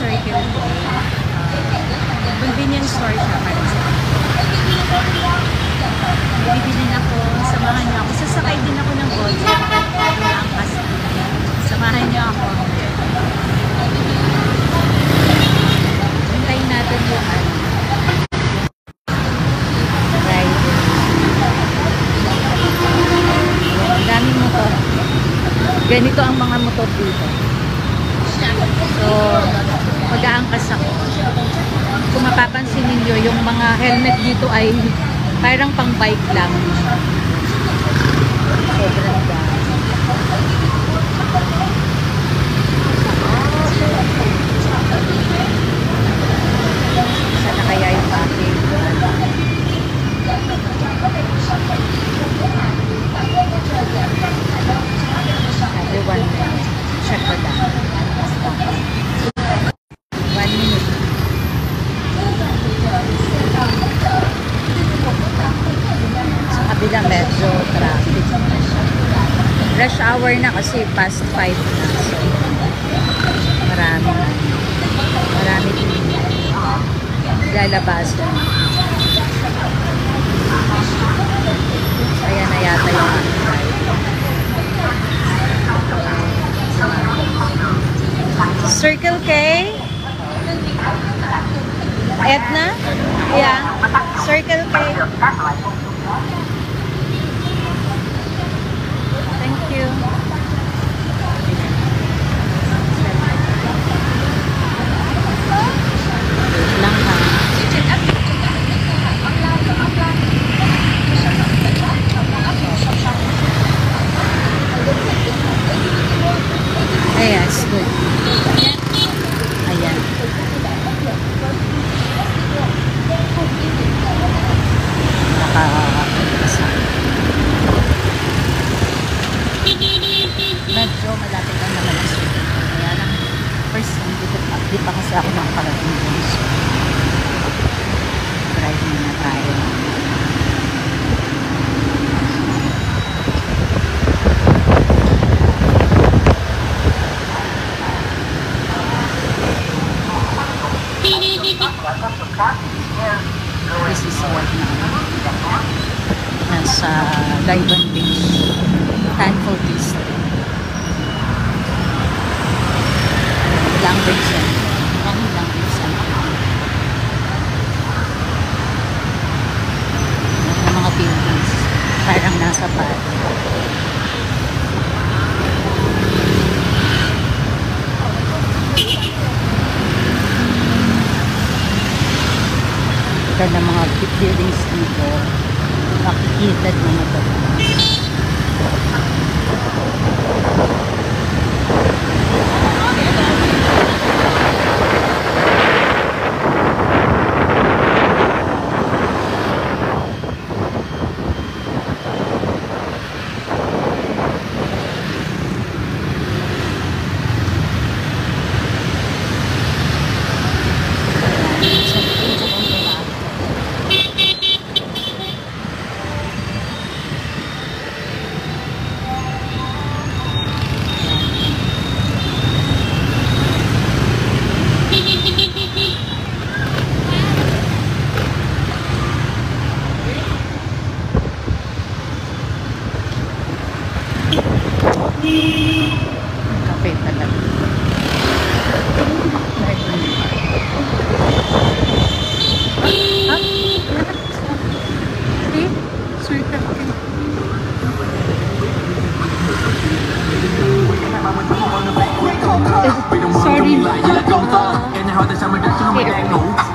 Circle K. Convenience store siya para sa akin. Bibili ako, samahan niyo ako. Sasakay din ako ng kotse. Yung angkas. Samahan niyo ako. Hintayin natin yung rider. Ang daming motor. Ganito ang mga motor dito. So, mag-aangkas ako. Kung mapapansin ninyo, yung mga helmet dito ay parang pang bike lang. Sobrang dami. Sana kaya yung aking everyone check ko lang. 1 minute. Sa kabila medyo traffic. Rush hour na kasi past 5 na. So, marami lalabas. Ayan na yata yung Circle K? Edna? Yeah. Circle K. Thank you. Wait lang ha. Ayan, it's good. Ayan. Medyo malapit lang naman ang sulit. Kaya lang, first time, di pa kasi ako nakakarating dun. So, drive muna tayo. This is what now. Nasa Gaiban Beach, Thankful District. Language center. Ang language center. Yung mga buildings. Parang nasa Bali. Ito na mga buildings dito. Makikita mo na ito. Kape talaga. Sorry.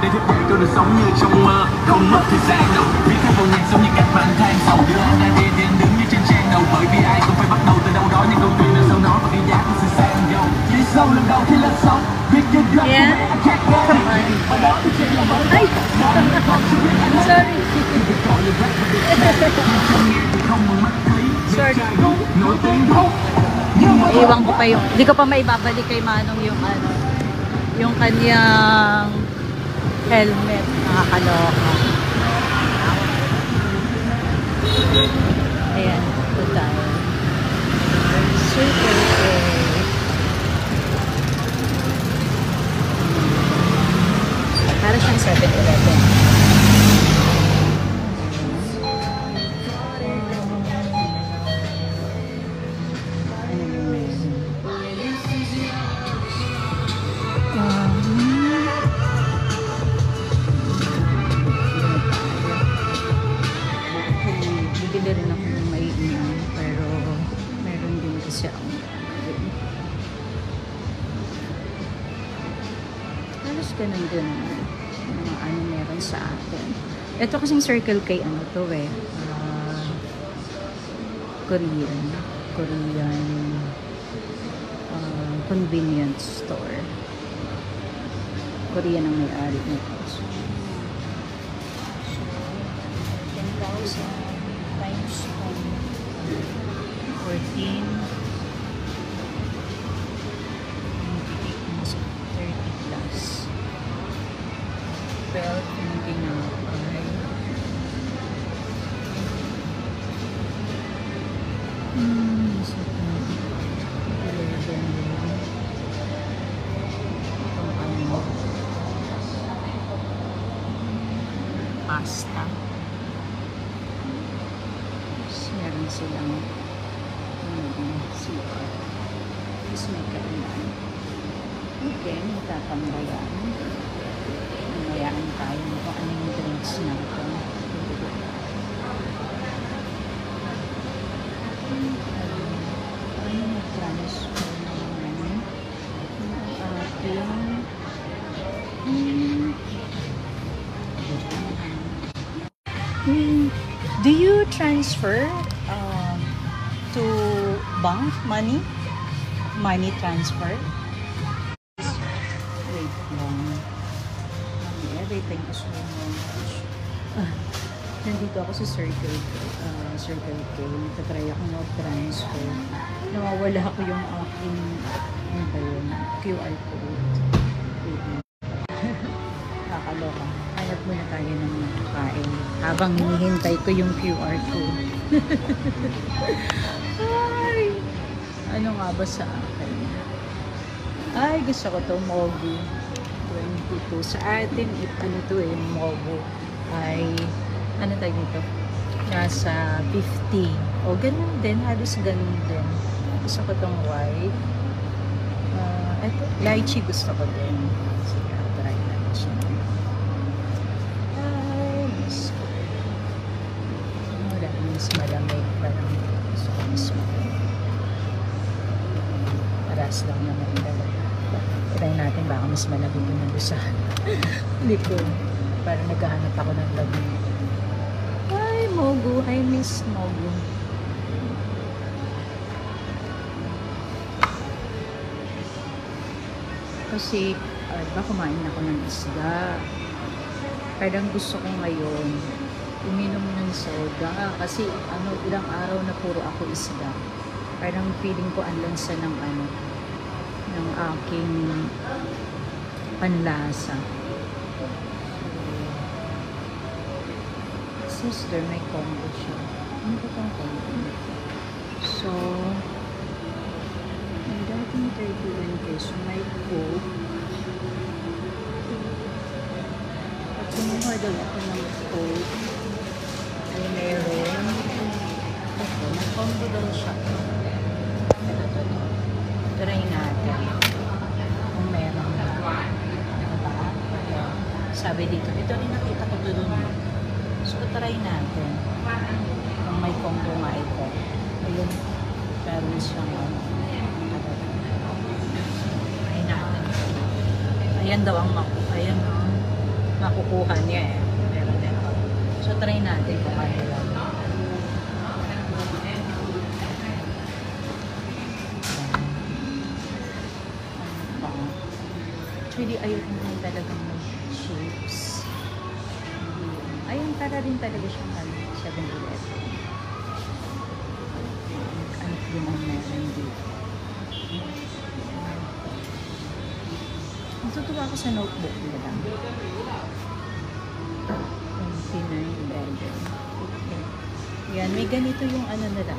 Để thức dậy tôi được sống như trong mơ, không mất thời gian đâu. Viết theo vào nhạc giống như cách bạn than sầu. Đưa anh ra đi đến đứng như trên trang đầu, bởi vì ai cũng phải bắt đầu từ đâu đó, nhưng câu chuyện là sau nó và cái giá của sự sang giàu. Chỉ sâu lần đầu khi lên sóng, viết những đoạn của mẹ anh khác ghê. Ở đó tôi chỉ là bởi vậy. Sorry. Iwan ko pa yung, hindi ko pa maibabalik kay Manong yung ano, yung kanyang helmet. Nakakaloka. Ayan, ito tayo. Super okay. halos ganun din mga ano meron sa atin. Ito kasing Circle K, ano to eh, Korean convenience store. Korean ang may-ari nito. So, 10,000 times 14 30 plus 12 hindi na ay isa pa 11 itong ano pasta meron silang CR is may kainan. Okay, magtatambayan. Mamayaan tayo kung ano yung drinks natin. Ano yung transfer naman? Yung ating do you transfer to bank money transfer? Wait lang. Everything is so much. Nandito ako sa Circle K. Nagtatry ako mag-transfer. Nawawala ko yung aking ano ba yun? QR code. Wait lang. Nakakaloka. Hanap muna tayo ng kain habang hinihintay ko yung QR code. Ay! Ano nga ba sa akin? Ay, gusto ko to Mogu 22. Sa atin, ano to eh, Mogu ay, ano tayo nito? Nasa 50. O, ganun din. Halos ganun din. Gusto ko tong white. Eto, lychee gusto ko din. Sige, try natin siya. Ay, miss ko. Wala, mas malamig. Parang gusto ko mas malamig. Paras lang naman talaga. Try natin baka mas malamig yung nagusahan. Hindi ko. Parang naghahanap ako ng lamig. Ay, Mogu. I miss Mogu. Kasi, kumain ako ng isda. Parang gusto ko ngayon uminom ng soda. Kasi, ilang araw na puro ako isda. Parang feeling ko ang lansa ng ng aking panlasa. Sister, may combo siya. Ano ba itong combo? So, may dating 31 peso. May Coke. At kumuha daw ako ng Coke. Ay, meron. Ito, may combo daw siya. Ito. Try natin. Kung meron na. Diba? Sabi dito. Ito rin nakita ko doon. So, try natin. Kung may combo nga ito. Ayun. Meron siyang try natin. Ayan daw ang makukuha niya eh. Meron din. So, try natin kung ano lang. Actually, ayoko naman talagang mag-shapes. Ayun, para rin talaga siyang 7-Eleven. Ano din ang meron dito. Natutuwa ako sa notebook nila. 29 bedroom. Okay. Yan, may ganito yung nila.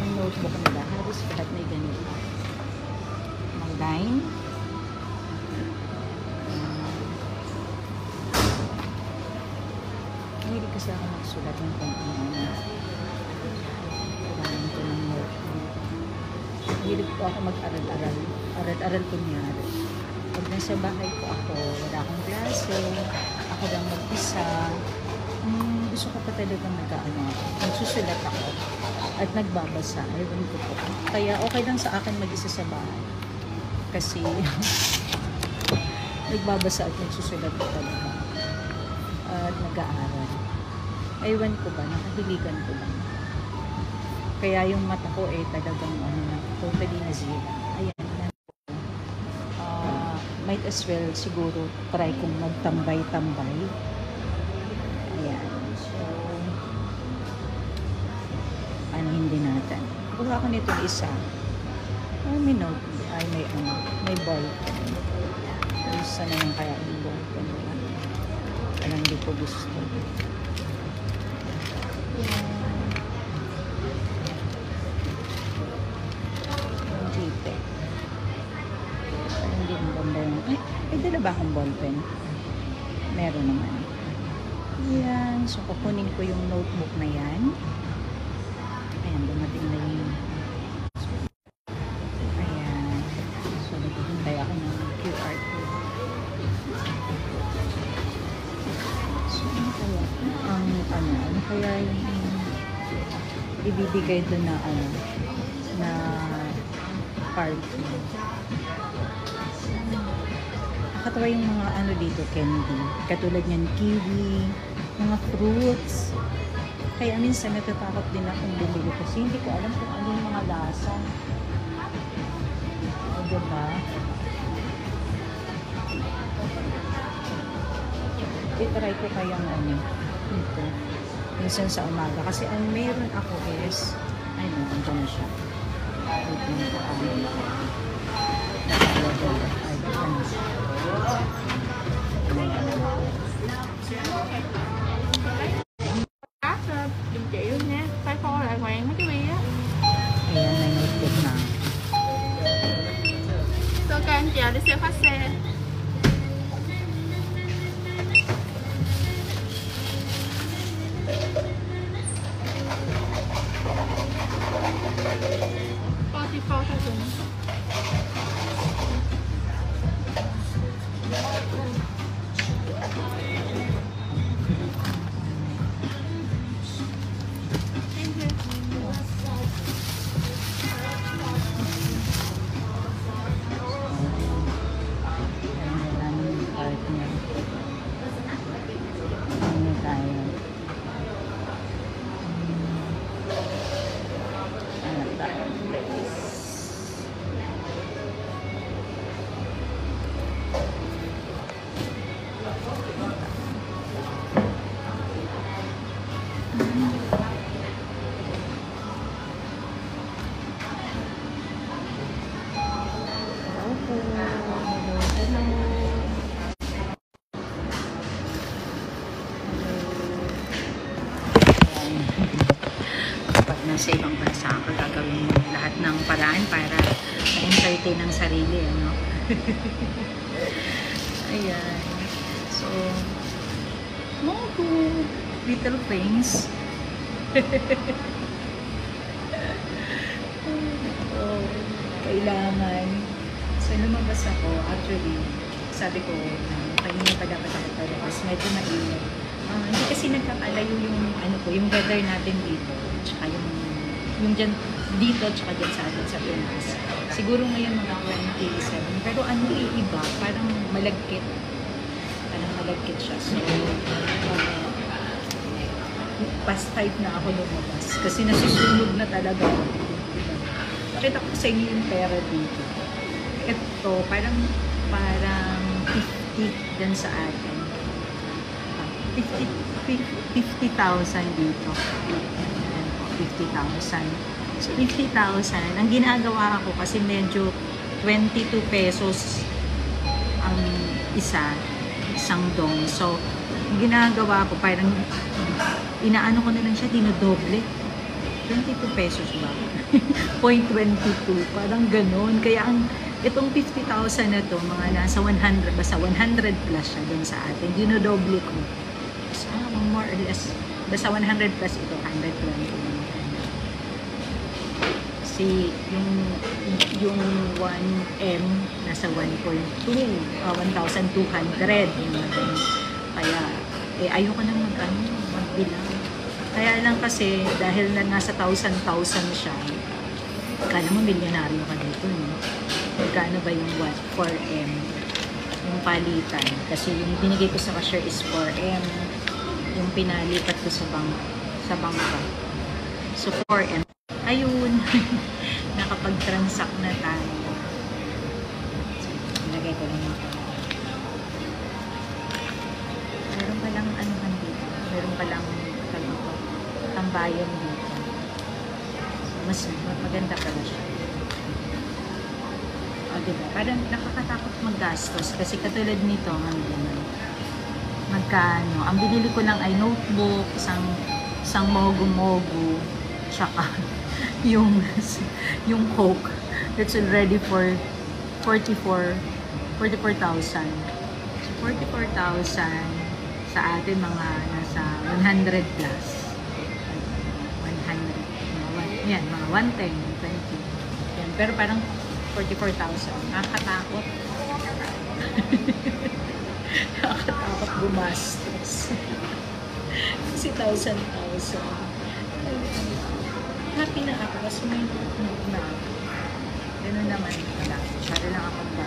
Yung notebook nila. Halos lahat may ganito. Mag-line. Hindi kasi ako magsulat ng kung ano. Kailangan ko ng notebook. Hilig po ako mag-aral-aral. Aral-aral kunyari. Pag nasa bahay ko ako, wala akong klase, ako lang mag-isa, gusto ko pa talaga nagsusulat ako at nagbabasa. Ewan ko po. Kaya okay lang sa akin mag-isa sa bahay. Kasi nagbabasa at nagsusulat ko talaga. At nag-aaral. Ewan ko ba, nakahiligan ko lang. Kaya yung mata ko talagang totally nasira. Ayan. Might as well siguro try kong magtambay-tambay. Ayan. So, hindi natin. Kuha ko nito isa. May note. May ball. Isa na yung kaya yung ball. Parang hindi ko gusto. Dito. Hindi mo ganda yung... Ay, dala ba akong ballpen? Meron naman. Yan. So, kukunin ko yung notebook na yan. Ayan, dumating na yung... Ayan. So, naghihintay ako ng QR code. So, ano kaya yung ibibigay doon na na card. Nakatawa yung mga dito, candy. Katulad niyan, kiwi, mga fruits. Kaya minsan natatakot din akong bumili kasi hindi ko alam kung ano yung mga lasa. O, diba? I-try ko kayang ito. Minsan sa umaga. Kasi ang meron ako is, nandiyan na siya. Ito ko Giùm chị luôn nha, tay kho lại ngoạn mấy cái bia á. Ayan, may notebook na. Tôi cho anh chờ đi xe phát xe. Spotify thôi cùng. Sa ibang bansa ako, gagawin mo lahat ng paraan para ma-entertain ang sarili, Ayan. So, mga little things. Kailangan. So, lumabas ako, actually, sabi ko, kanina pa dapat ako talabas, medyo mainit. Hindi kasi nagkakalayo yung weather natin dito, tsaka yung dyan, dito, tsaka dyan sa atin sa Pinas. Siguro ngayon mga 27. Pero iba, parang malagkit. Parang malagkit siya. So, past 5 na ako lumabas. Kasi nasusunog na talaga ako. Pakita ko sa inyo yung pera dito. Ito, parang 50 dyan sa atin. 50,000 dito. 50,000. So, 50,000. Ang ginagawa ko kasi medyo 22 pesos ang isang dong. So, ang ginagawa ko, parang inaano ko na lang siya, dinodoble. 22 pesos ba? 0.22. Parang ganun. Kaya itong 50,000 na to, mga nasa 100, basta 100 plus siya dun sa atin. Dinodoble ko. So, more or less, basta 100 plus ito, 120. Kasi yung 1M nasa 1.2, 1,200. Kaya, ayoko nang magbilang. Kaya lang kasi, dahil na nasa 1,000 siya, kala mo milyonaryo ka dito, no? Magkano ba yung 4M? yung palitan. Kasi yung binigay ko sa cashier is 4M. Yung pinalipat ko sa bangka. So 4M. Ayun. Nakapag-transact na tayo. So, nilagay ko lang ito. Meron palang anuhan dito. Meron palang tambayan dito. Mas maganda pala siya. O, diba? Parang nakakatakot maggastos. Kasi katulad nito, magkano. Ang binili ko lang ay notebook, isang mogu-mogu, tsaka yung Coke. That's already for 44,000. So, 44,000 sa atin mga nasa 100 plus. 100. Yan, mga 110, 120. Yan, pero parang 44,000. Nakakatakot. Nakakatakot gumastos. Kasi 1,000. Happy na ako kasi may na. Ganun naman pala. Masyado lang ako ba.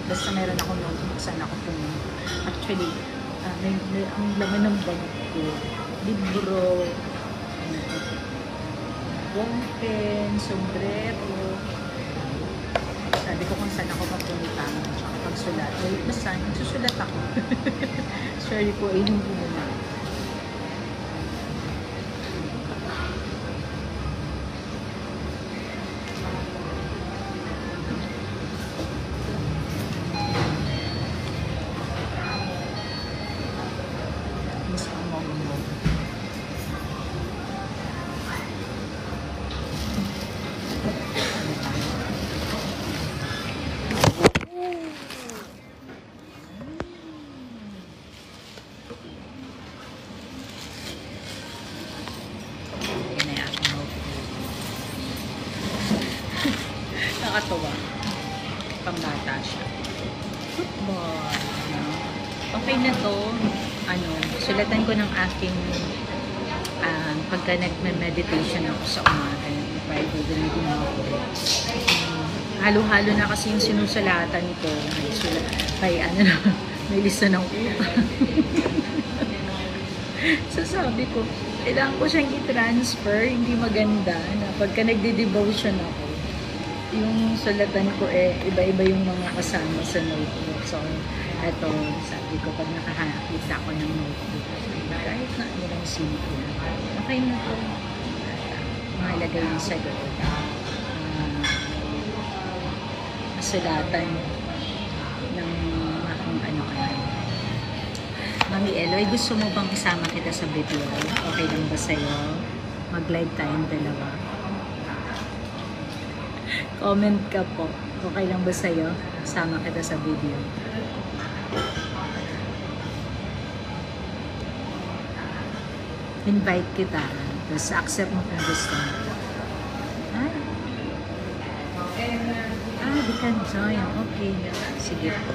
Basta meron ako notebook saan ako pumunta. Actually, ang laman ng bag ko. Libro. Bongpen, sombrero. Sabi ko kung saan ako papunta. Tsaka pagsulat. Basta, nagsusulat ako. Sorry po, ayun po muna. Nakatawa. Pambata siya. Football. Okay na to. Sulatan ko ng aking pagka nagme-meditation ako sa umaga. Bible reading ako. Halo-halo na kasi yung sinusulatan ko. May lista ng utang. So sabi ko, kailangan ko siyang i-transfer. Hindi maganda na pagka nagde-devotion ako. Yung sulatan ko iba-iba yung mga kasama sa notebook. So, eto, sabi ko, pag nakakita ko ng notebook, kahit na lang simple. Okay na to. Mahalaga yung sagot. Masulatan ng kung ano-ano. Mami Eloy, gusto mo bang isama kita sa video? Okay lang ba sa'yo? Mag-live tayong dalawa. Comment ka po. Okay lang ba sa'yo? Sama kita sa video. Invite kita. Tapos accept mo kung gusto mo. You can join. Okay. Sige po.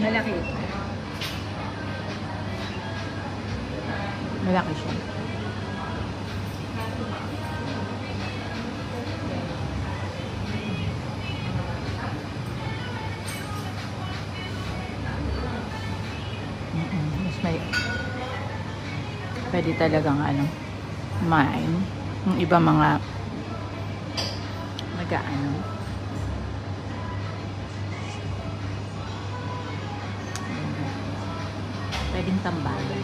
Malaki. Malaki siya. Mas may pwede talagang kumain. Yung iba mga pwedeng tambalan.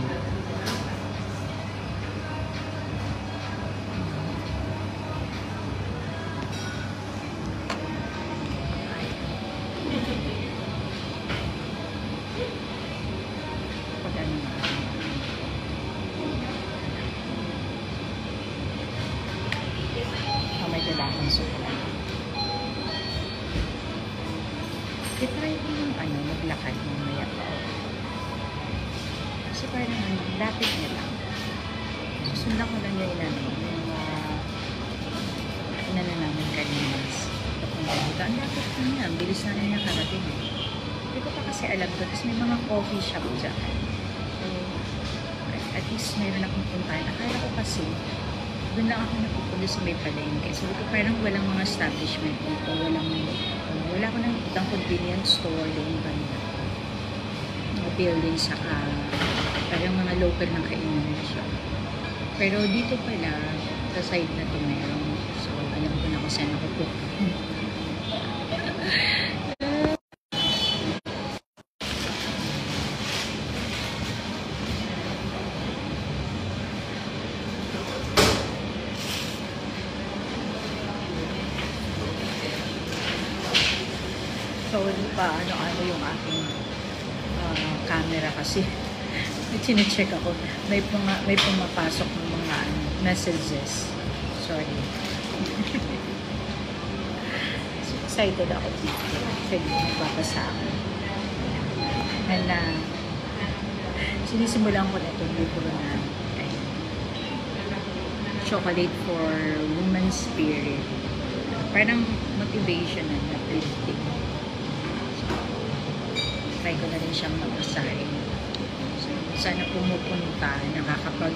May dalakang sukulan. I-try ko yung maglakad mamaya pa. Kasi parang lapit niya lang. Sundan ko lang yung inano namin kanina. Ika, ang dapat ko niya, ang bilis na niya karating. Hindi ko pa kasi alam to, tapos may mga coffee shop dyan. So, at least mayroon akong puntahan. Akala ko kasi, doon lang ako napupunta sa may palengke. So, ito parang walang mga establishment dito. Wala ko nang itang convenience store doon banda. Mga building saka parang mga local ng kainan na siya. Pero dito pala, sa side na ito meron. So, alam ko na kung saan ako po. So, hindi pa ano-ano yung aking camera kasi chinecheck ako. May pumapasok ng mga messages. Sorry. So, excited ako dito. Actually, nagpapasa ako. And sinisimulan ko na itong libro na Chocolate for Woman's Spirit. Parang motivational na uplifting. Try ko na rin siyang magbasahin. So, sana pumupunta, nakakapag,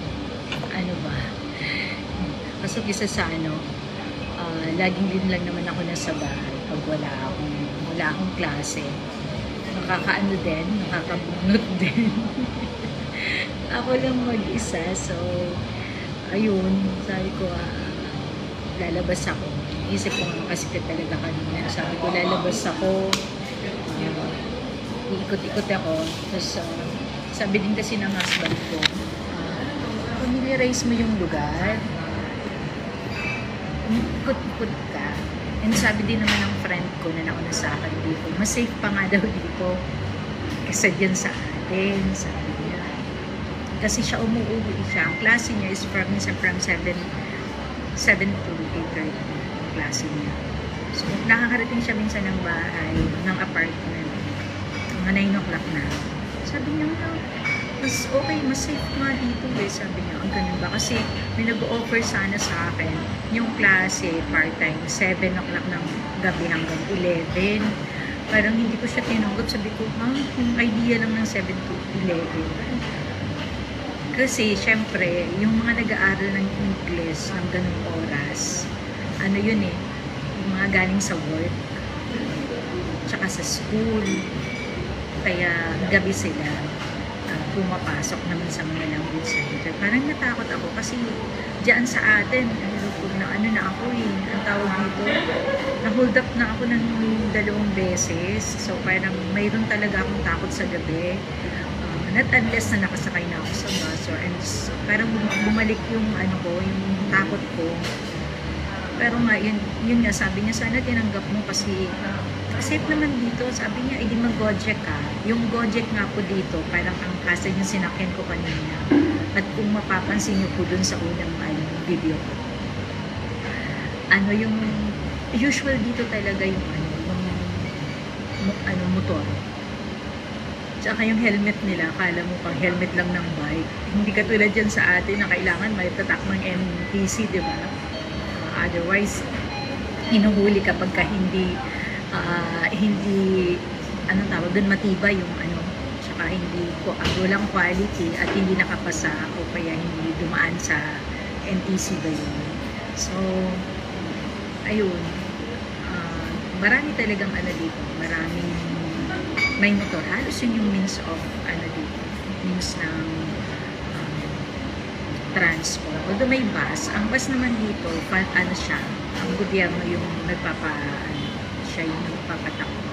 kasi isa sa laging din lang naman ako nasa bahay pag wala akong klase. Nakakaano din, nakakabunot din. Ako lang mag-isa, so, ayun, sabi ko, lalabas ako. Isip ko nga kasi talaga kanina. Sabi ko, lalabas ako, iikot-ikot ako. Tapos, sabi din kasi ng husband ko, familiarize mo yung lugar, ikot-ikot ka. And sabi din naman ng friend ko na nauna sa akin dito, mas safe pa nga daw dito kasi dyan sa atin, sabi niya. Kasi siya umuwi siya. Ang klase niya is from 7 to 8:30 ang klase niya. So, nakakarating siya minsan ng bahay, ng apartment, mga 9 o'clock na. Sabi niya, mas okay, mas safe nga dito eh. Sabi niya, ang ganun ba? Kasi may nag-offer sana sa akin yung klase part-time, 7 o'clock ng gabi hanggang 11. Parang hindi ko siya tinanggap. Sabi ko, yung idea lang ng 7 to 11. Kasi, syempre, yung mga nag-aaral ng English ng ganung oras, yun eh, yung mga galing sa work, tsaka sa school, kaya gabi sila pumapasok naman sa mga language center. Parang natakot ako kasi diyan sa atin, na ako eh, ang tawag dito, na-hold up na ako ng 2 beses. So parang mayroon talaga akong takot sa gabi. Not unless na nakasakay na ako sa bus or parang bumalik yung yung takot ko. Pero nga, yun nga, sabi niya, sana tinanggap mo kasi safe naman dito. Sabi niya, edi mag-Gojek ka. Yung Gojek nga po dito, parang ang kasi yung sinakyan ko kanina. At kung mapapansin niyo po dun sa unang video ko, yung usual dito talaga yung motor. Tsaka yung helmet nila, akala mo pang helmet lang ng bike. Hindi katulad dyan sa atin na kailangan may tatak ng NTC, di ba? Otherwise, hinuhuli kapag ka hindi anong tawag doon, matibay yung tsaka hindi walang quality at hindi nakapasa o kaya hindi dumaan sa NTC ba yun. So, ayun, marami talagang dito, maraming may motor. Halos yun yung means of dito, means ng transport. Although may bus, ang bus naman dito, siya, ang gobyerno yung siya yung nagpapatakbo.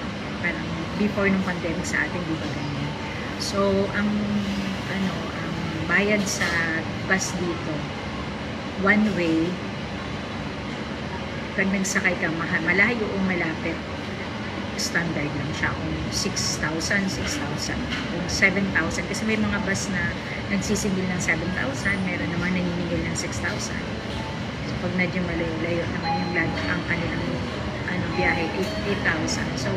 Parang before nung pandemic sa atin, di ba ganyan? So, ang bayad sa bus dito, one way, pag nagsakay ka, malayo o malapit, standard lang siya. Kung 6,000, kung 7,000. Kasi may mga bus na nagsisingil ng 7,000, meron naman naniningil ng 6,000. So, pag medyo malayo-layo naman yung ang kanilang biyahe, 8,000. So,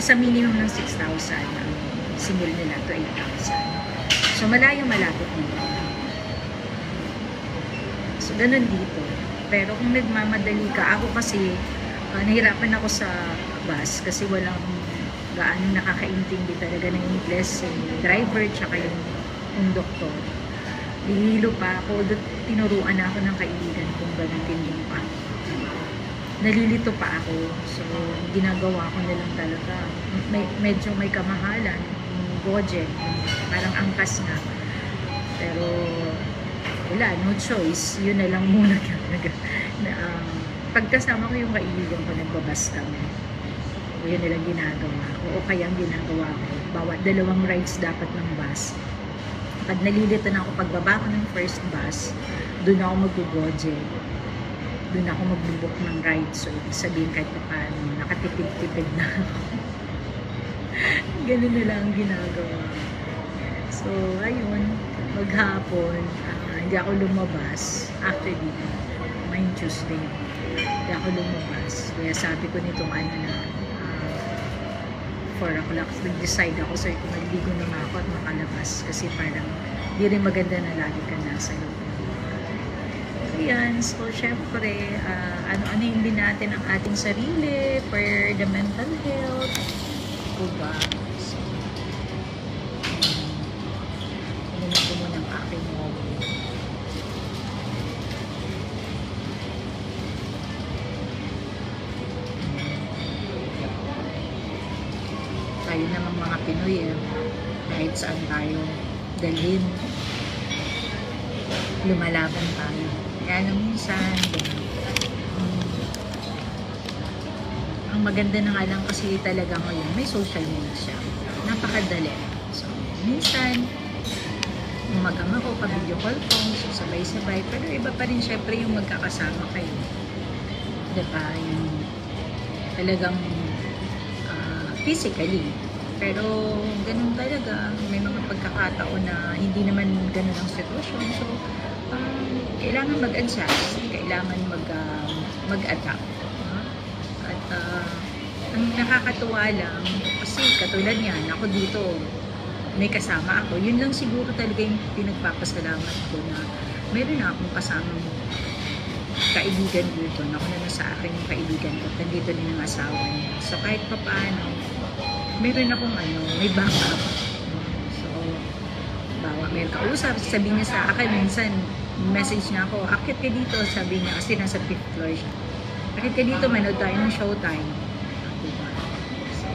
sa minimum ng 6,000, ang singil nila to 8,000. So, malayo-malapit nila. So, ganun dito. Pero kung nagmamadali ka, ako kasi, Nahirapan ako sa bus kasi walang gaano nakakaintindi talaga ng Ingles yung driver tsaka yung doktor. Lihilo pa ako, tinuruan na ako ng kaibigan kung ganun tinding pa. Nalilito pa ako, so ginagawa ko na lang talaga. Medyo may kamahalan, yung Gojek, parang angkas nga. Pero wala, no choice, yun na lang muna pagkasama ko yung kaibigan ko, nagbabas kami. O yun nilang ginagawa ko. O kaya ang ginagawa ko, bawat 2 rides dapat ng bus. Pag nalilito na ako, pagbaba ko ng first bus, doon ako mag-Gojek. Doon ako mag-book ng ride. So, ibig sabihin kahit pa paano, nakatipid-tipid na ako. Ganun na lang ang ginagawa. So, ayun, maghapon, hindi ako lumabas after dinner. Ngayong Tuesday. Hindi ako lumabas. Kaya sabi ko nitong 4 o'clock, nag-decide ako, so kung naligo na nga ako at makalabas. Kasi parang di rin maganda na lagi ka nasa loob. Ayan, so syempre, ano-ano din natin ang ating sarili for the mental health. Diba? So, inumin ko muna ang aking hobby. Tayo namang mga Pinoy kahit saan tayo dalhin, lumalaban tayo. Kaya lang minsan, ang maganda na nga lang kasi talaga ngayon, may social media siya. Napakadali. So, minsan, umagang ako, pa-video call ko, so sabay-sabay. Pero iba pa rin syempre yung magkakasama kayo. Diba? Yung talagang physically. Pero ganun talaga, may mga pagkakataon na hindi naman ganun ang sitwasyon. So, kailangan mag-adjust, kailangan mag-adapt. At ang nakakatuwa lang, kasi katulad niyan, ako dito, may kasama ako. Yun lang siguro talaga yung pinagpapasalamat ko na meron na akong kasamang kaibigan dito. Nakuha na sa akin yung kaibigan ko. Nandito din ang asawa niya. So kahit pa paano, meron akong may backup. So, may kausap, sabi niya sa akin, minsan, message niya ako, akit ka dito, sabi niya, kasi nasa 5th floor siya. Akit ka dito, manood tayo ng showtime. So,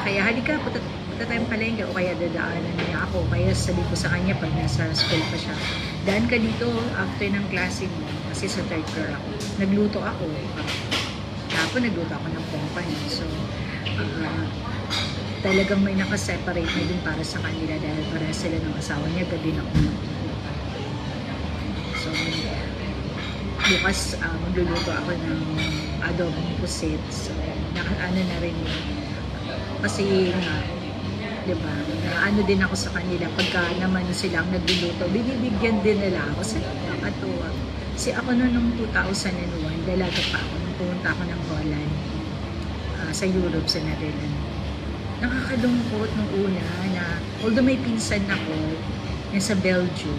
kaya halika, punta tayong palengke, o kaya dadaanan niya ako, kaya sabi ko sa kanya, pag nasa school pa siya, daan ka dito after ng klase mo, kasi sa 3rd floor ako. Nagluto ako. Tapos nagluto ako ng company. So, talagang may nakaseparate na din para sa kanila dahil para sila ng asawa niya, gabi na ako. So, bukas magluluto ako ng adobong pusit. So, ano na rin yun. Kasi nga, diba, ano din ako sa kanila, pagka naman silang nagluluto, binibigyan din nila ako. Kasi nakakatuwa. Kasi ako noong 2001, dalaga pa ako, nung pumunta ako ng Holland, sa Europe, sa Netherlands. Nakakalungkot nung una na, although may pinsan ako, sa Belgium,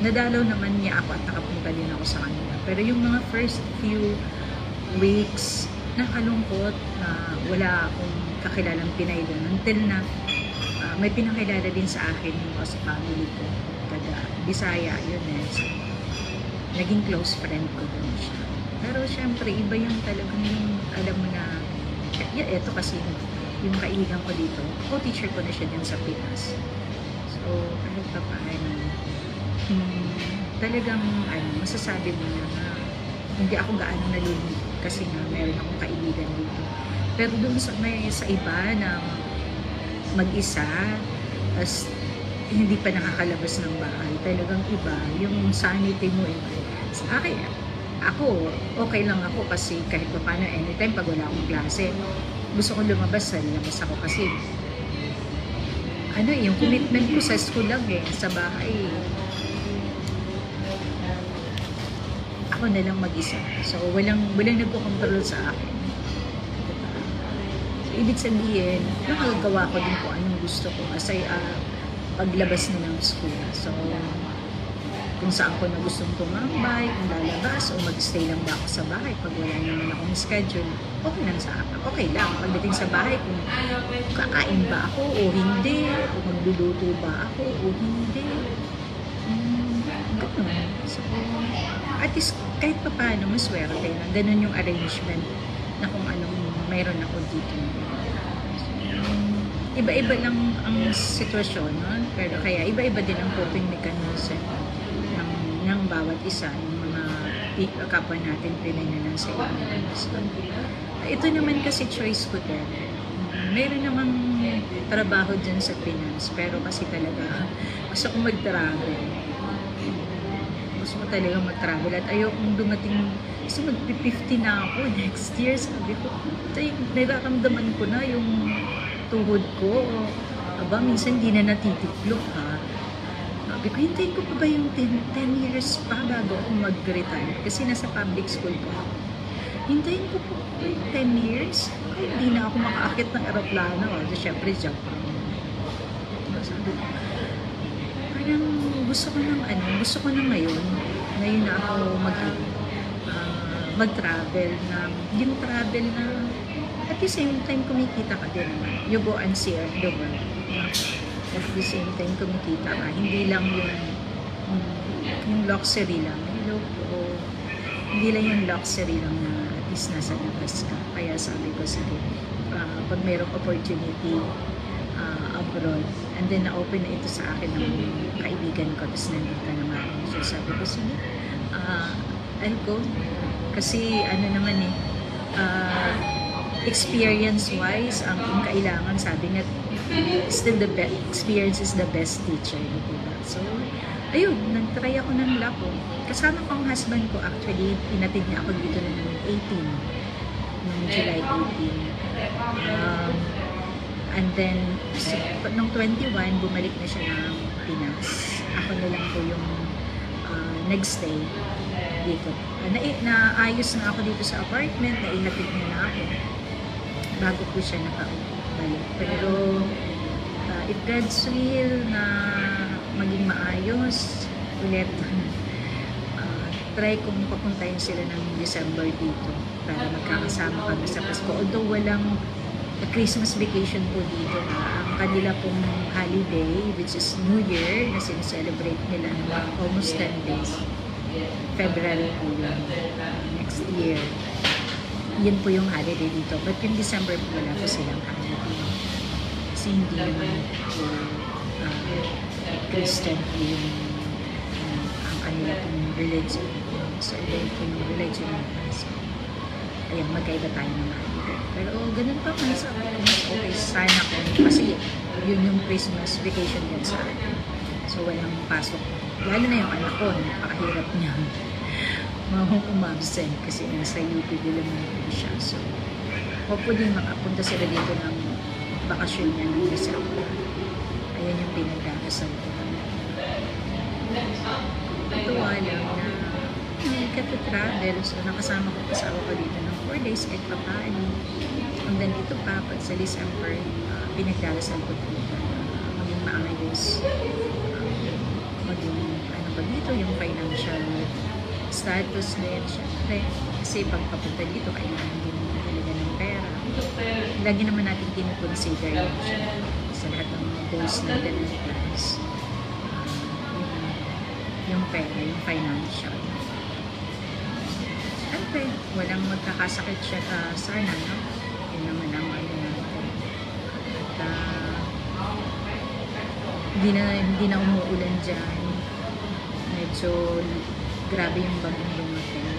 nadalaw naman niya ako at nakapunta din ako sa kanila. Pero yung mga first few weeks, nakalungkot na wala akong kakilalang Pinay doon. Until na may pinakilala din sa akin yung sa family ko. Taga Bisaya, yun So, naging close friend ko doon siya. Pero syempre, iba yung talagang yung alam mo na, eto kasi yung kaibigan ko dito, co-teacher ko na siya din sa Pinas. So, kahit pa paano, talagang masasabi mo na hindi ako gaano nalulungkot kasi nga meron akong kaibigan dito. Pero doon sa iba na mag-isa, as hindi pa nakakalabas ng bahay, talagang iba, yung sanity mo sa akin, ako, okay lang ako kasi kahit pa paano anytime pag wala akong klase, gusto kong lumabas, labas ako kasi yung commitment ko sa school lang sa bahay. Ako na lang mag-isa. So, walang nagko-control sa akin. So, ibig sabihin, nakagagawa ko din kung anong gusto ko. Asay, paglabas na ng school. So, kung saan ko na gustong tumambay, kung lalabas o magstay lang ba ako sa bahay pag wala naman akong schedule, okay lang sa akin. Okay lang. Pagdating sa bahay, kung kakain ba ako o hindi, o magluluto ba ako o hindi. Ganun. So, at least kahit pa paano, maswerte na. Ganun yung arrangement na kung anong mayroon ako dito. Iba-iba lang ang sitwasyon, no? Pero kaya iba-iba din ang coping mechanism ng bawat isa, yung mga kapwa natin Pilipino na sa Pilipinas. Ito naman kasi choice ko din. Meron namang trabaho dyan sa finance, pero kasi talaga gusto kong mag-travel. Gusto ko talaga mag-travel at ayokong dumating, gusto mag-50 na ako next year. Sabi ko, nararamdaman ko na yung tuhod ko. Aba, minsan di na natitiklop ha. Sabi ko, hintayin ko pa ba yung 10 years pa bago ako mag-retire? Kasi nasa public school po ako. Hintayin ko po yung 10 years? Ay, hindi na ako makaakit ng aeroplano. So, syempre, Japan. Sabi ko, parang gusto ko na ngayon na ako mag-travel na, yung travel na at the same time kumikita ka din naman. You go and see the world. At the same time kumikita ka. Hindi lang yung luxury lang. Hindi lang yung luxury lang na at least nasa labas ka. Kaya sabi ko, sige, pag mayroong opportunity abroad, and then na-open na ito sa akin ng kaibigan ko, tapos nandito naman. So sabi ko, sige, I'll go. Kasi ano naman experience-wise, ang kailangan, sabi nga, still the best, experience is the best teacher. Diba? So, ayun, nag-try ako ng lako. Kasama ko ang husband ko, actually, pinatid niya ako dito noong 18, noong July 18. And then, so, noong 21, bumalik na siya ng Pinas. Ako na lang po yung nag-stay dito. Naayos na ako dito sa apartment, naihatid niya na ako bago po siya nakabalik. Pero if God's will na maging maayos ulit, try kong papuntahin sila ng December dito para magkakasama kami sa Pasko. Although walang Christmas vacation po dito, ang kanila pong holiday, which is New Year, na sincelebrate nila ng almost 10 days. February po yun, next year. Yun po yung holiday dito. But yung December po wala po silang holiday. Kasi hindi naman po Christian po yung ang kanila pong religion. So, iba po yung religion nila. So, ayan, magkaiba tayo ng holiday. Pero ganun pa, mas okay sana ko. Kasi yun yung Christmas vacation din sa akin. So, walang pasok. Lalo na yung anak ko, napakahirap niya. Umabsent kasi nasa UP Diliman siya. So, hopefully makapunta sila dito ng bakasyon niya ng December. Ayan yung pinagdadasal ko. Natuwa lang na travel. So, nakasama ko kasama ko dito ng 4 days kahit pa paano. And then dito pa, pag sa December, pinagdadasal ko dito maging maayos. Maging ano pa dito, yung financial status din, syempre. Kasi pagpapunta dito, kailangan din talaga ng pera. Lagi naman natin kinoconsider yun siya sa lahat ng mga goals natin and plans. Yung pera, yung financial. Syempre, walang magkakasakit siya sana, no? Yun naman ang ano natin. At hindi na umuulan dyan. Medyo grabe yung bagong dumating.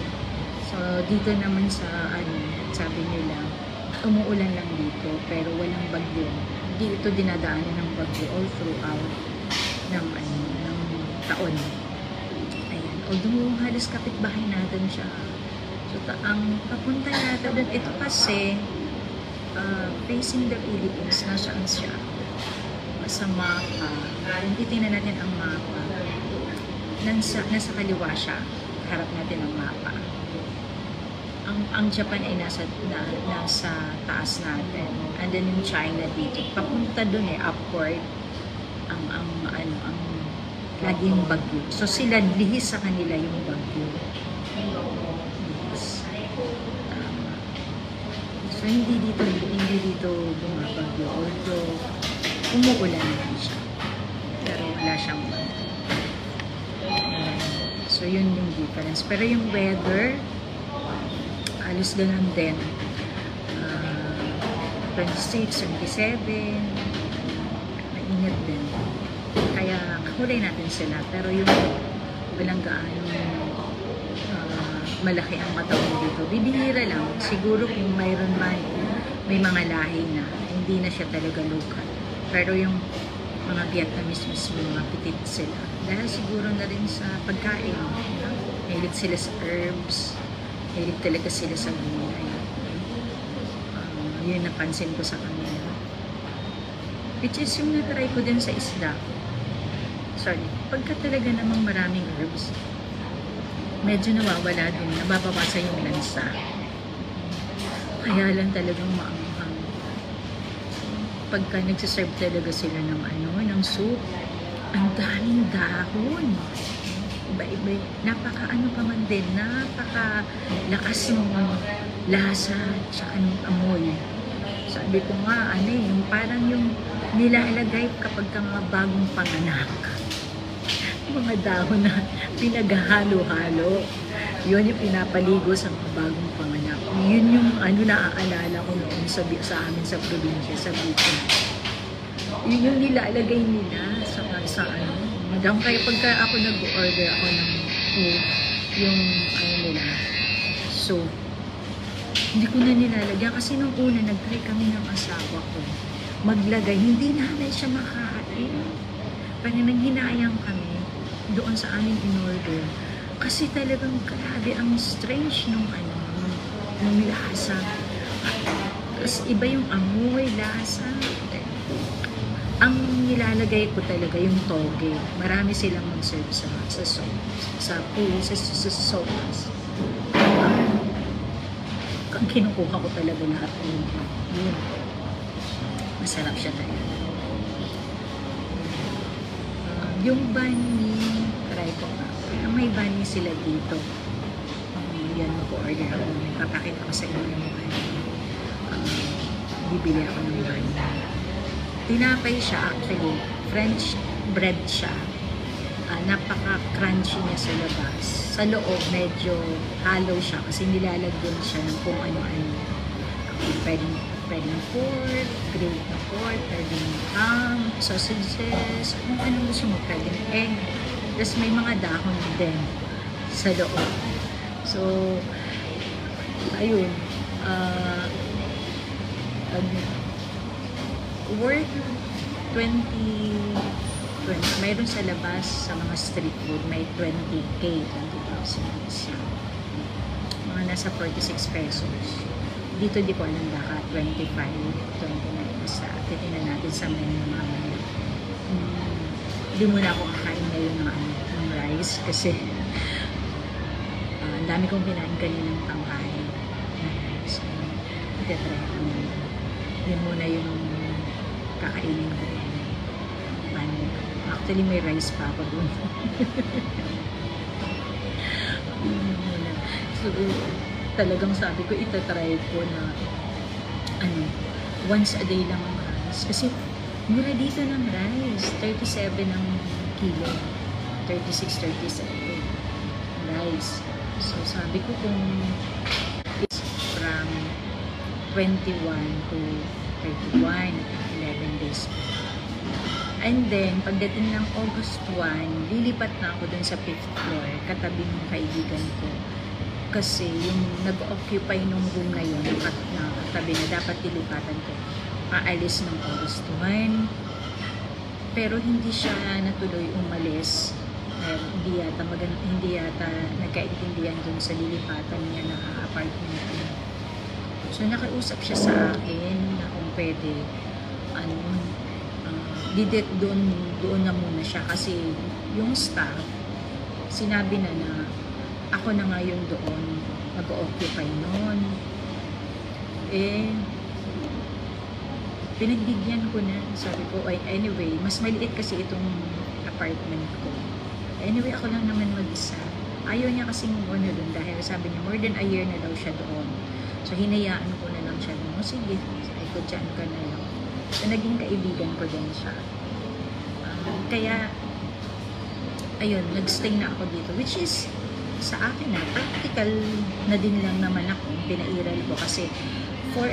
So, dito naman sa, sabi nila, umuulan lang dito, pero walang bagyo. Hindi ito dinadaanan ng bagyo all throughout ng taon. Ayan. Although, halos kapitbahay natin siya. So, ang papunta natin doon, ito kasi, facing the Philippines, nasaan siya? Sa mapa. Kung titingnan natin ang mapa, nasa kaliwa siya, harap natin ang mapa. Ang Japan ay nasa taas natin, and then yung China dito papunta dun upward ang lagi yung bagyo. So sila, lihis sa kanila yung bagyo. Lihis. Tama. So hindi dito bumabagyo. Although umuulan naman siya. Pero wala siyang bagyo. So yun yung difference. Pero yung weather, halos ganun din. 26, 27, mainit din. Kaya kakulay natin sila. Pero yung walang gaano malaki ang katawan dito. Bibihira lang. Siguro kung mayroon man, may mga lahi na. Hindi na siya talaga local. Pero yung mga Vietnamese mismo, mga petit sila. Dahil siguro na rin sa pagkain. Hilig sila sa herbs. Hilig talaga sila sa gulay. Yun napansin ko sa kanila. Which is yung natry ko din sa isda. Sorry. Pagka talaga namang maraming herbs, medyo nawawala din. Nababawasan yung lansa. Kaya lang talagang maanghang. Pagka nagsiserve talaga sila ng ng soup, ang daming dahon. Iba-iba. Napaka pa man din. Napaka lakas ng lasa tsaka ng amoy. Sabi ko nga, yung parang yung nilalagay kapag ka mga bagong panganak. Mga dahon na pinaghalo-halo. Yun yung pinapaligo sa mga bagong panganak. Yun yung naaalala ko noon sa amin sa probinsya, sa Bukid. Yun yung nilalagay nila sa Madam, kaya pagka ako nag-order ako ng food, yung nila, so, hindi ko na nilalagyan kasi nung una nag-try kami ng asawa ko maglagay, hindi namin siya makain. Parang nanghinayang kami doon sa aming in-order kasi talagang grabe ang strange nung lasa. Tapos iba yung amoy, lasa. Ang nilalagay ko talaga yung toge. Marami silang mag-serve sa sauce. Ang kinukuha ko talaga lahat yun. Masarap siya talaga. Yung bani, try ko nga. May bani sila dito. Yan, mag-order ako. Papakita ko sa inyo yung bani. Bibili ako ng bani. Tinapay siya actually. French bread siya. Napaka-crunchy niya sa labas. Sa loob, medyo hollow siya kasi nilalagyan siya ng kung ano-ano. Pwedeng pork, grilled na pork, pwedeng ham, sausages, kung ano gusto mo, pwedeng egg. Tapos may mga dahon din sa loob. So, ayun. Worth 20, mayroon sa labas sa mga street food, may 20,000, 20,000 isa. Mga nasa 46 pesos. Dito di ko alam baka 25, 29 isa. Titignan natin sa menu mamaya. Hindi muna ako kakain ngayon ng rice kasi ang dami kong kinain kaninang tanghali. So, itetry ko muna. Yun muna yung kakainin ko. Actually, may rice pa ako doon. So, talagang sabi ko, itatry ko na once a day lang ang rice. Kasi, mura dito ng rice. 37 ang kilo. 36, 37 rice. So, sabi ko kung it's from 21 to 31, 11 days. And then, pagdating ng August 1, lilipat na ako dun sa 5th floor, katabi ng kaibigan ko. Kasi yung nag-occupy nung room na yun, katabi na dapat dilipatan ko, aalis ng August 1. Pero hindi siya natuloy umalis. Hindi yata nagkaintindihan dun sa lilipatan niya na apartment. So, nakiusap siya sa akin na kung pwede, doon na muna siya kasi yung staff sinabi na ako na nga yung doon mag-occupy noon. Pinagbigyan ko na, sabi ko, anyway, mas maliit kasi itong apartment ko. Anyway, ako lang naman mag-isa. Ayaw niya kasing ano doon dahil sabi niya more than a year na daw siya doon. So, hinayaan ko na lang siya doon. O sige, ay ko dyan ka na lang. So, naging kaibigan ko din siya. Kaya, ayun, nagstay na ako dito. Which is, sa akin na, practical na din lang naman ako. Pinairal ko kasi 4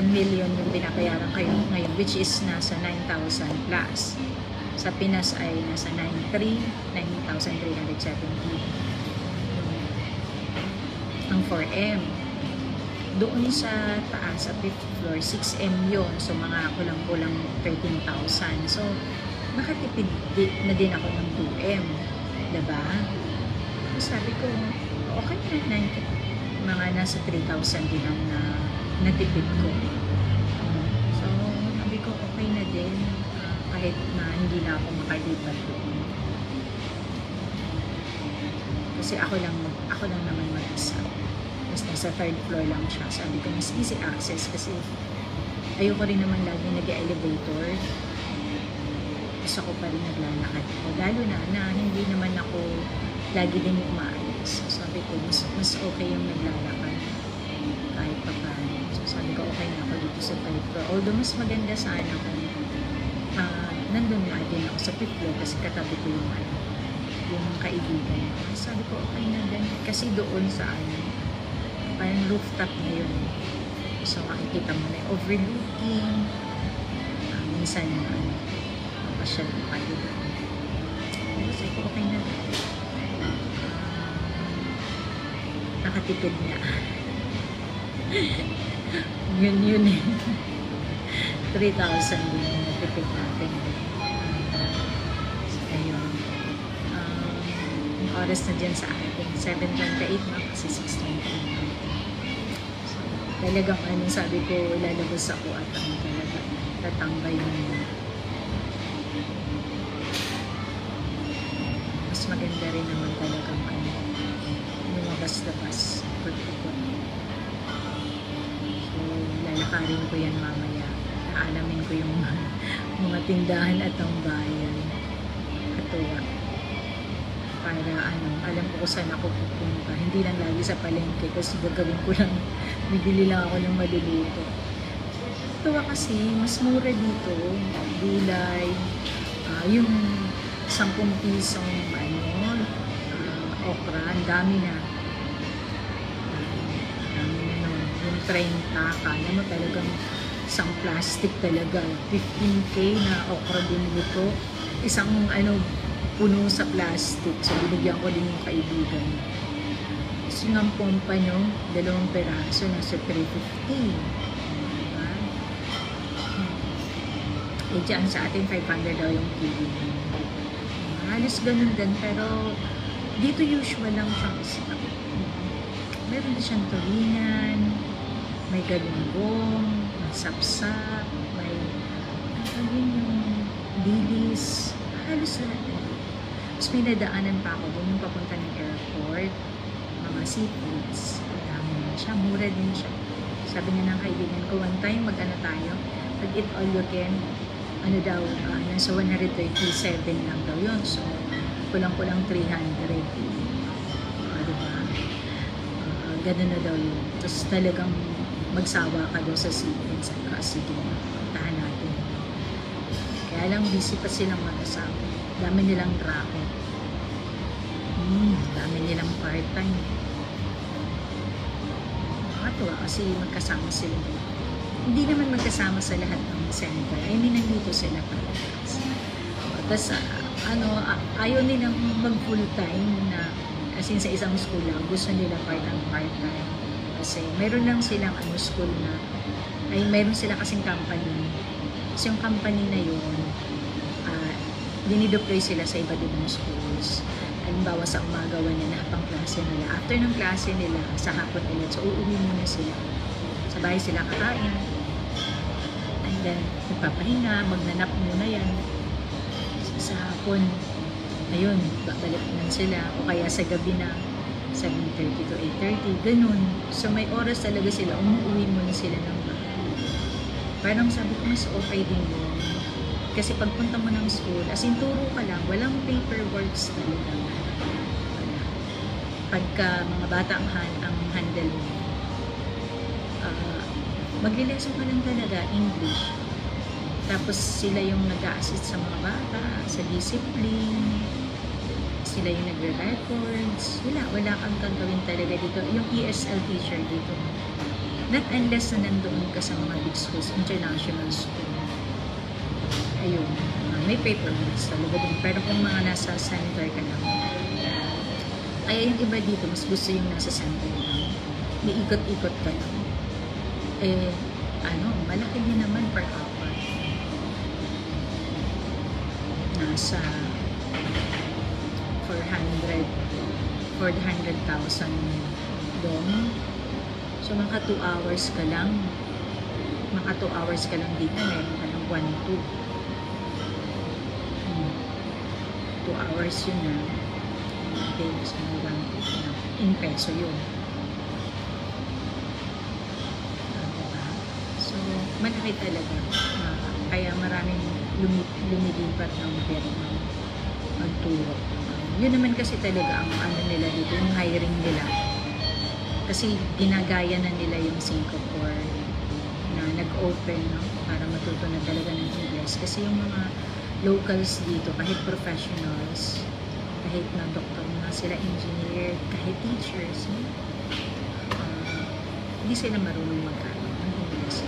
million yung binabayaran kayo ngayon, which is nasa 9,000 plus. Sa Pinas ay nasa 9,370 ang 4M. Doon sa taas, sa 5th floor, 6M yun. So, mga kulang-kulang 13,000. So, nakatipid na din ako ng 2M. Diba? Sabi ko, okay na, mga nasa 3,000 din ang natipid ko. So, sabi ko, okay na din. Kahit na hindi na ako makalipat doon. Kasi ako lang naman mag-isa. Mas nasa 3rd floor lang siya. Sabi ko, mas easy access kasi ayoko rin naman lagi nag-elevator. Gusto ko pa rin naglalakad ako. Lalo na hindi naman ako lagi din umaalis. So, sabi ko, mas okay yung naglalakad kahit pa paano. So, sabi ko, okay na ako dito sa 3rd floor. Although, mas maganda sana kung nandun nga din ako sa 5th floor kasi katabi ko yung kaibigan ko. Sabi ko, okay na din. Kasi doon sa parang rooftop na yun. So, makikita mo na overlooking. Minsan, pasyal ko kayo doon. Sabi ko, okay na din. Nakatipid na. yun eh. 3,000 din yung natipid natin. So, ayun. Yung oras na dyan sa atin, 7:28 na kasi 6:28 na. So, talagang sabi ko, lalabas ako at talaga tatambay mo. Mas maganda rin naman talagang lumabas-labas. Ikot-ikot. So, lalakarin ko yan mamaya. Alamin ko yung mga tindahan at ang bayan. Katuwa. Para alam ko kung saan ako pupunta. Hindi lang lagi sa palengke kasi gagawin ko lang, bibili lang ako ng maluluto. Katuwa kasi, mas mura dito. Gulay, yung 10 pisong okra, ang dami na. Yung 30, kala mo talagang isang plastic talaga. 15K na okra binili ko. Isang puno sa plastic. So, binigyan ko din yung kaibigan. Kasi nga ang pompa nyo, 2 peraso, nasa 350. Diba? Eh, dyan sa atin, 500 daw yung kilo. Halos ganun din, pero dito usual lang siyang stock. Meron din siyang tulingan, may galunggong, may sapsap, may yung dilis, halos lahat. Tapos may nadaanan pa ako doon yung papunta ng airport, mga seafoods. Dami na siya, mura din siya. Sabi niya ng kaibigan ko, one time tayo, mag-eat all you can, nasa 137 lang daw yun. So, kulang-kulang 300. Diba? Ganun na daw yun. Tapos talagang magsawa ka daw sa seafood. Sabi ko, sige, tahan natin. Kaya lang, busy pa silang mag-asawa. Dami nilang racket. Dami nilang part-time. Nakatuwa kasi magkasama sila. Hindi naman magkasama sa lahat ng center. I mean, nandito sila para. Tapos, ayaw nilang mag-full-time na as in sa isang school lang. Gusto nila part-time. Kasi meron lang silang school na meron sila kasing company. Kasi yung company na yun, dinideploy sila sa iba't ibang schools. Halimbawa sa umaga na pang klase nila. After ng klase nila, sa hapon ulit. So, uuwi muna sila. Sa bahay sila kakain. And then, magpapahinga, magnanap muna yan. Sa hapon, ayun, babalik na sila. O kaya sa gabi na, 7:30 to 8:30, ganun. So, may oras talaga sila. Umuwi muna sila ng bahay. Parang sabi ko, mas okay din yun. Kasi pagpunta mo ng school, as in turo ka lang, walang paperworks talaga. Wala. Pagka mga bata ang handle mo, maglileson ka lang talaga, English. Tapos sila yung nag-a-assist sa mga bata, sa discipline, sila yung nagre-records. Wala kang gagawin talaga dito. Yung ESL teacher dito, not unless na nandoon ka sa mga big schools, international school. Ayun, may paperworks talaga din. Pero kung mga nasa center ka lang, kaya yung iba dito, mas gusto yung nasa center lang. May ikot-ikot ka lang. Malaki din naman per hour. Nasa 400,000 doon. So, maka 2 hours ka lang. Maka 2 hours ka lang dito, meron ka ng 1-2. 2 hours yun na. Okay, so, 1 in peso yun. Malaki talaga. Kaya maraming lumilipat ng Vietnam magturo. Yun naman kasi talaga ang nila dito, yung hiring nila. Kasi ginagaya na nila yung Singapore na nag-open, no? Para matuto na talaga ng English. Kasi yung mga locals dito, kahit professionals, kahit na doktor na sila, engineer, kahit teachers, no? Hindi sila marunong magkano ng English.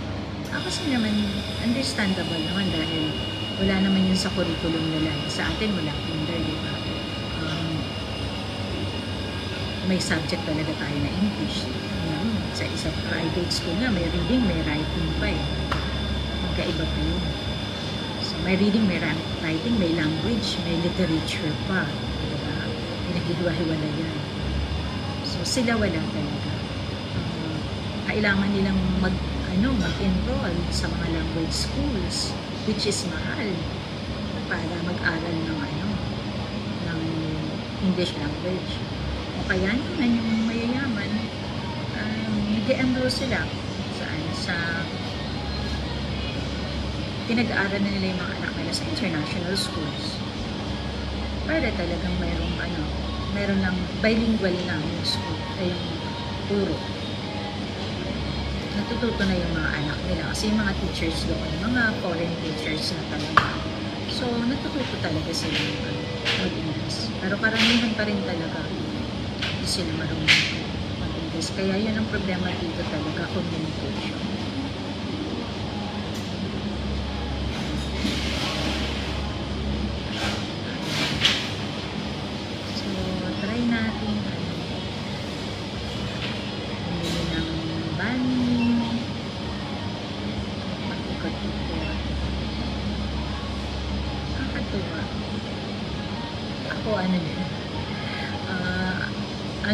Kasi naman, understandable naman dahil wala naman yun sa curriculum nila. Sa atin, wala kinder, di ba? May subject talaga tayo na English. Sa isang private school nga, may reading, may writing pa eh. Magkaiba pa yun. So, may reading, may writing, may language, may literature pa. Diba? Pinaghiwa-hiwala yan. So, sila wala talaga. Kailangan nilang mag-enroll sa mga language schools, which is mahal, para mag-aral ng English language. O kaya naman yung mayayaman, nag-enroll sila sa pinag-aaral na nila yung mga anak nila sa international schools. Para talagang mayroon ng bilingual na yung school, ay yung turo. Natututo na yung mga anak nila kasi yung mga teachers doon, mga foreign teachers na talaga. So, natututo talaga sila mag-English. Pero karamihan pa rin talaga hindi sila marunong mag-English. Kaya yun ang problema dito talaga, communication. So, try natin bumili ng bani. Ako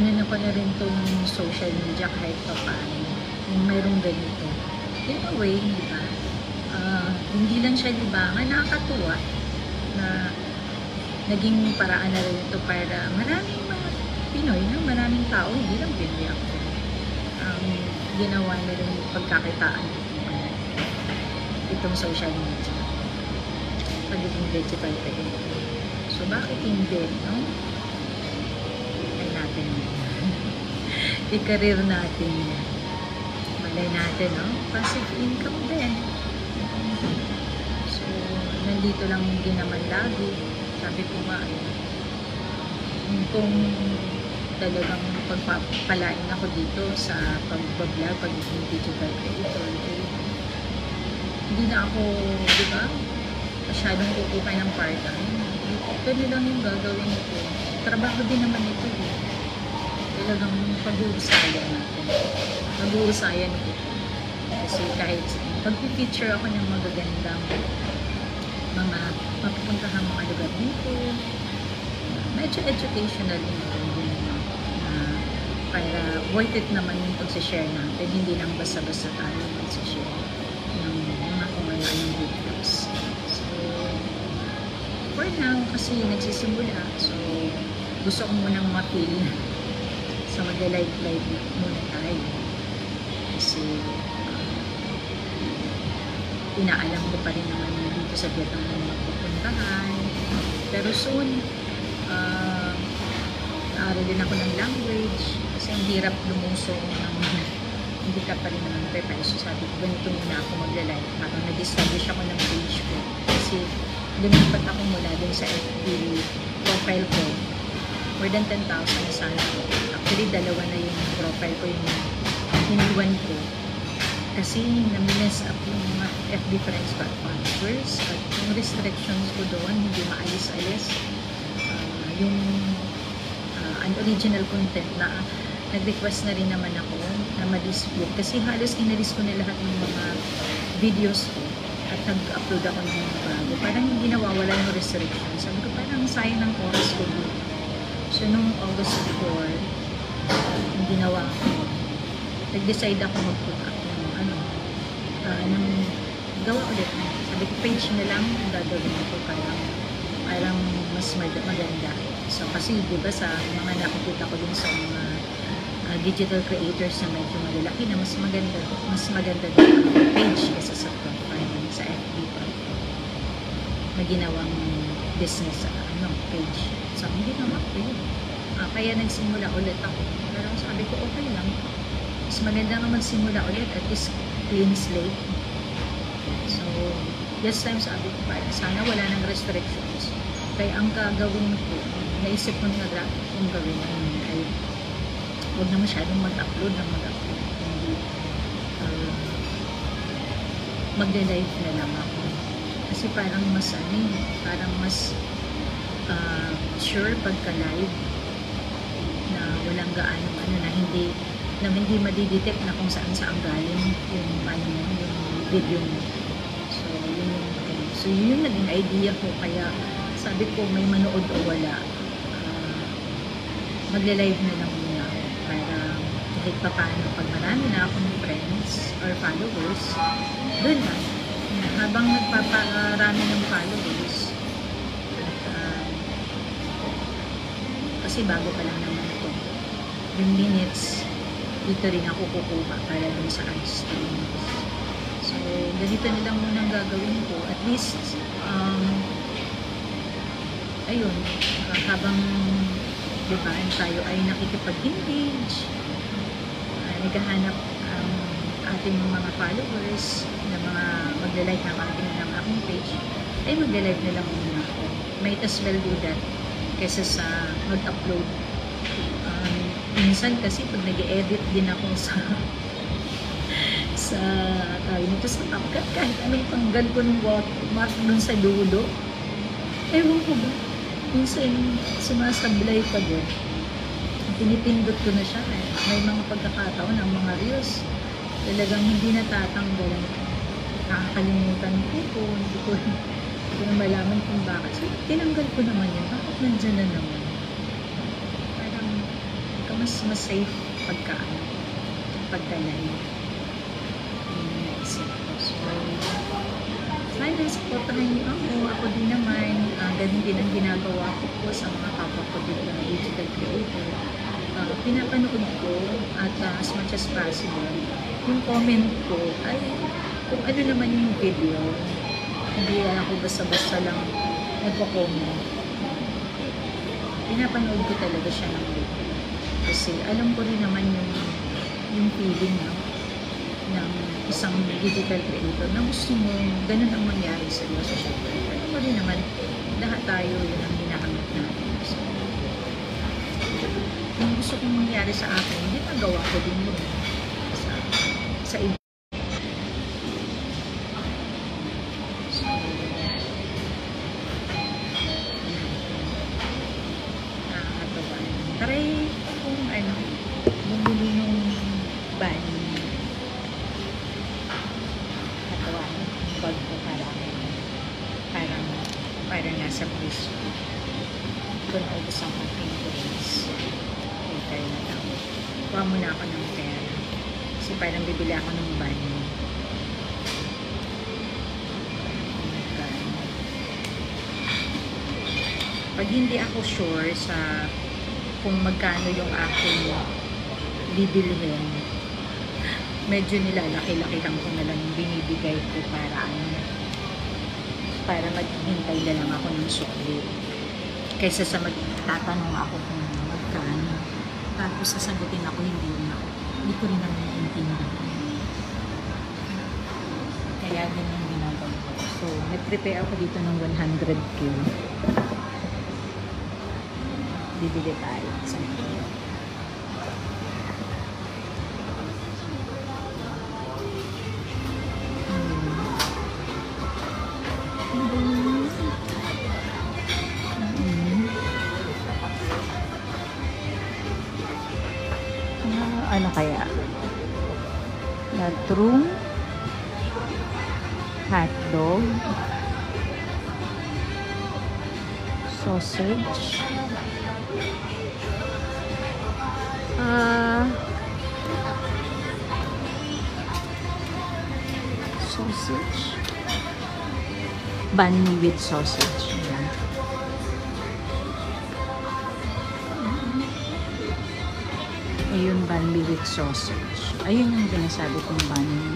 na ko na rin tong social media kahit pa paano yung mayroong ganito in a way, di ba? Hindi lang siya libangan, nakakatuwa na naging paraan na rin ito para maraming mga Pinoy, maraming tao, hindi lang Pinoy ako, ginawa na rin pagkakitaan itong social media, pagiging digital payment. So, bakit hindi, no? Try natin i-career natin yan. Malay natin, no? Passive income din. So, nandito lang din naman lagi. Sabi ko nga, kung talagang pagpapalain ako dito sa pag-vlog, pagiging digital creator, hindi na ako, di ba, masyadong kukukay ng part-time. Pwede lang yung gagawin ito. Trabaho din naman ito. Talagang pag-uusayan natin. Pag-uusayan ito. Kasi kahit pag-feature ako ng magagandang mga mapupuntahan mga lugar dito, medyo educational din para worth it naman yung pag-share natin. Hindi lang basta-basta tayo mag-share ng mga kung ano-anong videos. For now, kasi nagsisimula, so gusto ko munang ma-feel. So mag-live muna tayo. Kasi inaalam ko pa rin naman dito sa Vietnam ng mga puntahan. Pero soon, naaral din ako ng language kasi ang hirap lumusong ng hindi ka pa rin naman prepare. So sabi ko, ganito muna ako magla-live habang nag-establish ako ng page ko. Kasi lumipat ako mula dun sa FB profile ko. More than 10,000 na sana ko. Actually, dalawa na yung profile ko yung iniwan ko. Kasi na-mess up yung mga FB friends ko at followers. At yung restrictions ko doon, hindi maalis-alis. Yung unoriginal content na nag-request na rin naman ako na ma-dispute. Kasi halos inalis ko na lahat ng mga videos ko at nag-upload ako ng mga bago. Parang hindi nawawala yung restrictions. Sabi ko, parang sayang ng oras ko dito. So, nung August 4, yung ginawa ko, nag-decide ako mag-put up ng gawa ulit. Sabi ko, page na lang ang gagawin ko. Parang mas maganda. So, kasi diba sa mga nakikita ko din sa mga digital creators na medyo malalaki na mas maganda din ang page kaysa sa profile sa FB na ginawang business sa page. So, hindi naman ako yun. Kaya nagsimula ulit ako. Pero sabi ko, okay lang. Mas maganda nga magsimula ulit at least clean slate. So, this time sabi ko, sana wala nang restrictions. Kaya ang gagawin ko, naisip ko nga kung gawin ay huwag na masyadong mag-upload ng mag-upload. Hindi, magde-live na lang ako. Kasi parang mas sure pagka-live na walang gaano na hindi madidetect na kung saan galing yung video mo. So yun yung naging idea ko, kaya sabi ko may manood o wala, magle-live na lang muna ako para kahit pa paano pag marami na akong friends or followers, doon na habang nagpaparami ng followers at kasi bago pa lang naman ito, yung minutes dito rin ako kukuha para dun sa ads streams. So, ganito nilang munang gagawin ko. At least, ayun, habang diba, tayo ay nakikipag-engage, naghahanap ang ating mga followers na mga magla-like ng aking page, ay magla-live na lang muna ako. Might as well do that kaysa sa mag-upload. Minsan kasi pag nag-edit din ako sa CapCut, kahit anong tanggal ko ng watermark dun sa dulo, ewan ko ba, minsan sumasablay pa din. Pinipindot ko na siya may mga pagkakataon ng mga reels talagang hindi natatanggalan. Nakakalimutan ko hindi ko na malaman kung bakit. So, tinanggal ko naman yun. Bakit nandyan na naman? Mas safe pagka-live. So, sana supportahan niyo ako. Ako din naman, ganun din ang ginagawa ko sa mga kapwa ko dito na digital creator. Pinapanood ko at as much as possible, yung comment ko ay kung ano naman yung video. Hindi ako basta-basta lang nagpo-comment. Pinapanood ko talaga siya ng video. Kasi alam ko rin naman yung feeling ng isang digital creator na gusto mo ganun ang mangyari sa iyo. So, syempre, alam ko rin naman lahat tayo yun ang hinahanap natin. So, yung gusto kong mangyari sa akin, hindi nagawa ko din yun sa iba. So, nakakatawa. Try kung bumili ng bani. Katawan, bag ko parang nasa puso. Kung naubos ang aking grace, later na lang. Kuha muna ako ng pera. Kasi parang bibili ako ng bani. Pag hindi ako sure sa kung magkano yung aking bibilhin, medyo nilalaki-lakihan ko na lang yung binibigay ko para para maghintay na lang ako ng sukli. Kaysa sa magtatanong ako kung magkano. Tapos sasagutin ako, hindi ko rin naman naiintindihan. Kaya din yung ginagawa ko. So, nag-prepare ako dito ng 100k. Bibili tayo sa ano kaya? Latrong hotdog, sausage, banh mi with sausage. Yan. Ayun, banh mi with sausage. Ayun yung sinasabi kong banh mi.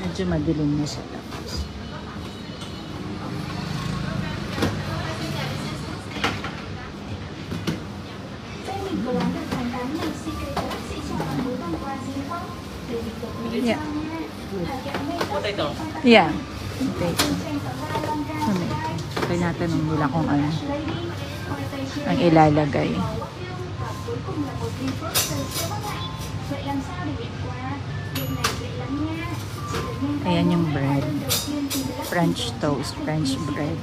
Medyo madilim na sa labas. Yeah. Yeah. Okay. Kaya natanong nila kung ano ang ilalagay. Ayan yung bread. French toast, French bread.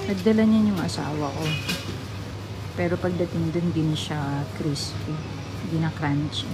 Nagdala niya yung asawa ko. Pero pagdating dun, hindi na siya crispy. Hindi na crunchy.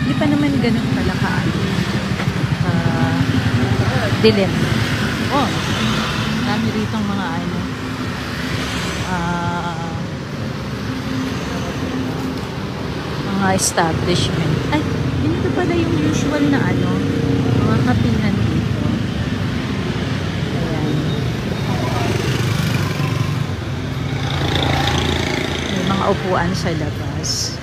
Hindi pa naman ganun kalakaan. Dilim. Oh, dami rito ang mga ano. Mga establishment. Ay, hindi pala yung usual na ano, mga kapihan dito. Ayan. May mga upuan sa labas.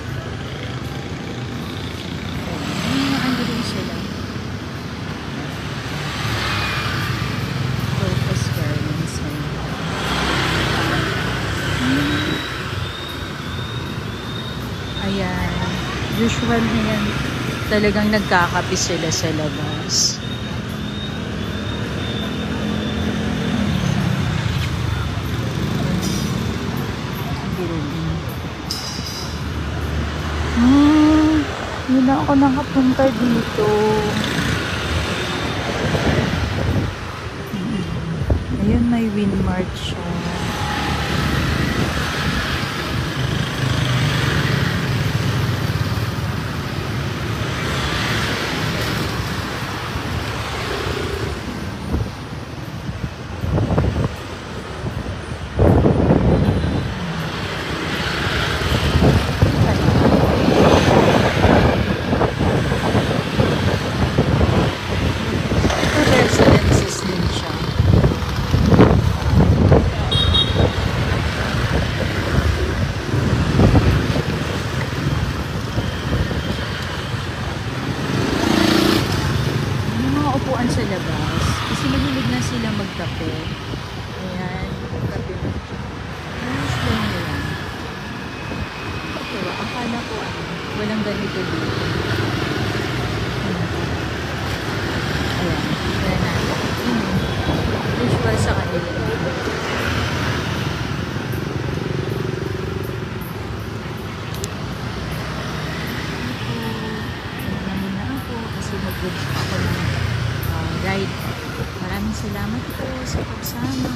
Ayan. Usual na yan. Talagang nagkakape sila sa labas. Hindi na ako nakapunta dito. Ayun, may Winmart siya. Sa labas kasi mahilig na sila magkape. Ayan, magkape na. Ayos lang yan. Diba? Akala ko walang ganito dito. Ayan, ayan na. Usual sa kanila. Ayan na ako kasi mag-book ako ng ride. Maraming salamat po sa pagsama.